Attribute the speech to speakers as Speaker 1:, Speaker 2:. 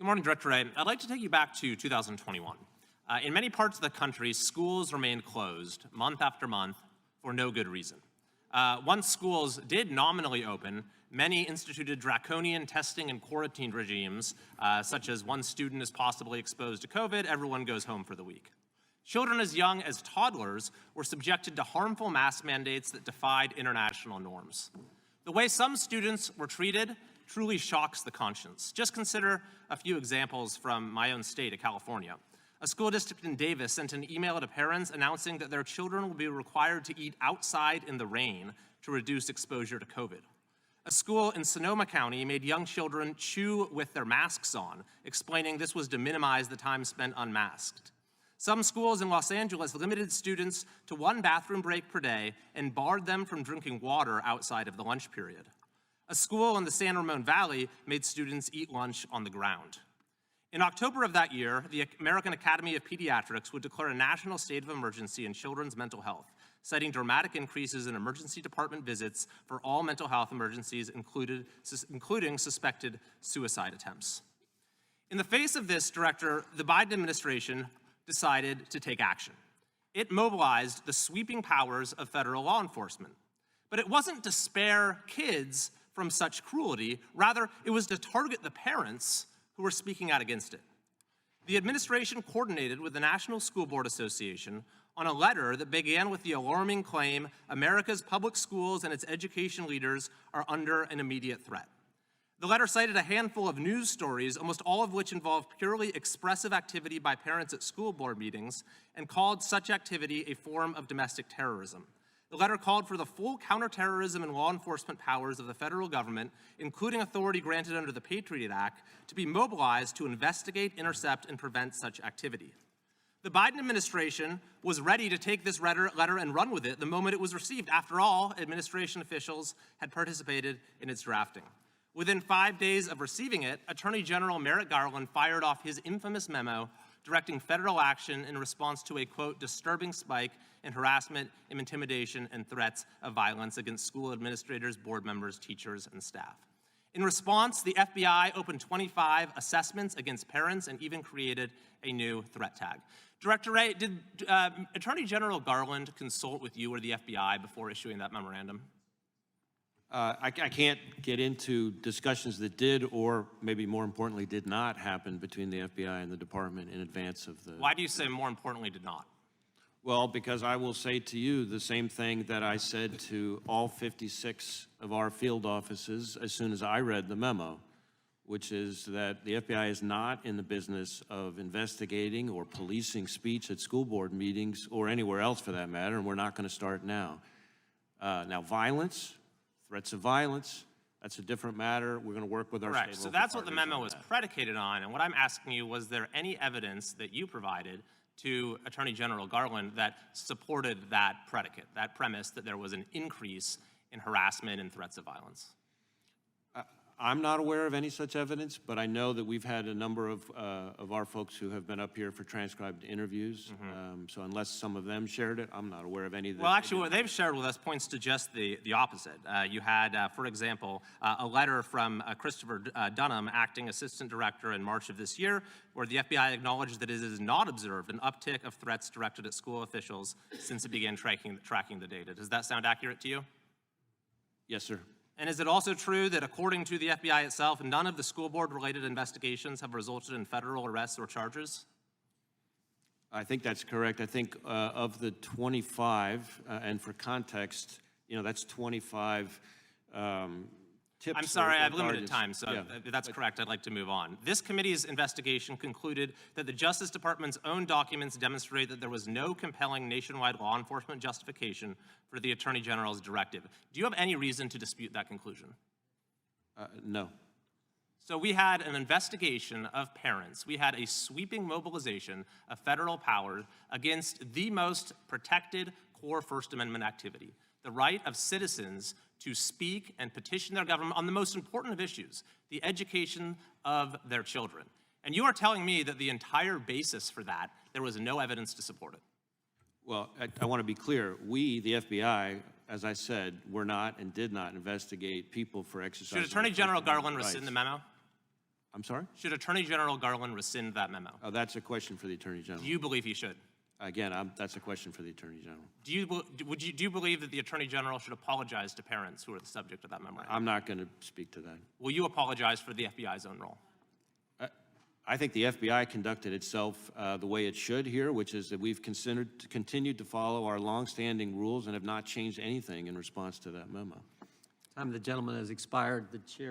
Speaker 1: Good morning, Director Wray. I'd like to take you back to 2021. In many parts of the country, schools remained closed month after month for no good reason. Once schools did nominally open, many instituted draconian testing and quarantine regimes, such as one student is possibly exposed to COVID, everyone goes home for the week. Children as young as toddlers were subjected to harmful mask mandates that defied international norms. The way some students were treated truly shocks the conscience. Just consider a few examples from my own state of California. A school district in Davis sent an email to parents announcing that their children will be required to eat outside in the rain to reduce exposure to COVID. A school in Sonoma County made young children chew with their masks on, explaining this was to minimize the time spent unmasked. Some schools in Los Angeles limited students to one bathroom break per day and barred them from drinking water outside of the lunch period. A school in the San Ramon Valley made students eat lunch on the ground. In October of that year, the American Academy of Pediatrics would declare a national state of emergency in children's mental health, citing dramatic increases in emergency department visits for all mental health emergencies, including suspected suicide attempts. In the face of this, Director, the Biden administration decided to take action. It mobilized the sweeping powers of federal law enforcement. But it wasn't to spare kids from such cruelty. Rather, it was to target the parents who were speaking out against it. The administration coordinated with the National School Board Association on a letter that began with the alarming claim America's public schools and its education leaders are under an immediate threat. The letter cited a handful of news stories, almost all of which involved purely expressive activity by parents at school board meetings, and called such activity a form of domestic terrorism. The letter called for the full counterterrorism and law enforcement powers of the federal government, including authority granted under the Patriot Act, to be mobilized to investigate, intercept, and prevent such activity. The Biden administration was ready to take this letter and run with it the moment it was received. After all, administration officials had participated in its drafting. Within 5 days of receiving it, Attorney General Merrick Garland fired off his infamous memo directing federal action in response to a, quote, disturbing spike in harassment, intimidation, and threats of violence against school administrators, board members, teachers, and staff. In response, the FBI opened 25 assessments against parents and even created a new threat tag. Director Wray, did Attorney General Garland consult with you or the FBI before issuing that memorandum?
Speaker 2: I can't get into discussions that did, or maybe more importantly, did not happen between the FBI and the department in advance of the...
Speaker 1: Why do you say more importantly did not?
Speaker 2: Well, because I will say to you the same thing that I said to all 56 of our field offices as soon as I read the memo, which is that the FBI is not in the business of investigating or policing speech at school board meetings or anywhere else for that matter, and we're not going to start now. Now, violence, threats of violence, that's a different matter. We're going to work with our state and local
Speaker 1: so that's what the
Speaker 2: partners
Speaker 1: memo
Speaker 2: on
Speaker 1: was
Speaker 2: that.
Speaker 1: predicated on. And what I'm asking you, was there any evidence that you provided to Attorney General Garland that supported that predicate, that premise that there was an increase in harassment and threats of violence?
Speaker 2: I'm not aware of any such evidence, but I know that we've had a number of our folks who have been up here for transcribed interviews. So unless some of them shared it, I'm not aware of any.
Speaker 1: Well, actually, what they've shared with us points to just the opposite. You had, for example, a letter from Christopher Dunham, acting assistant director in March of this year, where the FBI acknowledged that it has not observed an uptick of threats directed at school officials since it began tracking the data. Does that sound accurate to you?
Speaker 2: Yes, sir.
Speaker 1: And is it also true that, according to the FBI itself, none of the school board-related investigations have resulted in federal arrests or charges?
Speaker 2: I think that's correct. I think of the 25, and for context, you know, that's 25 tips.
Speaker 1: I'm sorry, I have limited time, so if that's correct, I'd like to move on. This committee's investigation concluded that the Justice Department's own documents demonstrate that there was no compelling nationwide law enforcement justification for the Attorney General's directive. Do you have any reason to dispute that conclusion?
Speaker 2: No.
Speaker 1: So we had an investigation of parents. We had a sweeping mobilization of federal power against the most protected core First Amendment activity, the right of citizens to speak and petition their government on the most important of issues, the education of their children. And you are telling me that the entire basis for that, there was no evidence to support it.
Speaker 2: Well, I want to be clear. We, the FBI, as I said, were not and did not investigate people for exercising.
Speaker 1: Should Attorney General Garland rescind the memo?
Speaker 2: I'm sorry?
Speaker 1: Should Attorney General Garland rescind that memo?
Speaker 2: Oh, that's a question for the Attorney General.
Speaker 1: Do you believe he should?
Speaker 2: Again, that's a question for the Attorney General.
Speaker 1: Do you believe that the Attorney General should apologize to parents who are the subject of that memorandum?
Speaker 2: I'm not going to speak to that.
Speaker 1: Will you apologize for the FBI's own role?
Speaker 2: I think the FBI conducted itself the way it should here, which is that we've continued to follow our longstanding rules and have not changed anything in response to that memo.
Speaker 3: Time of the gentleman has expired. The chair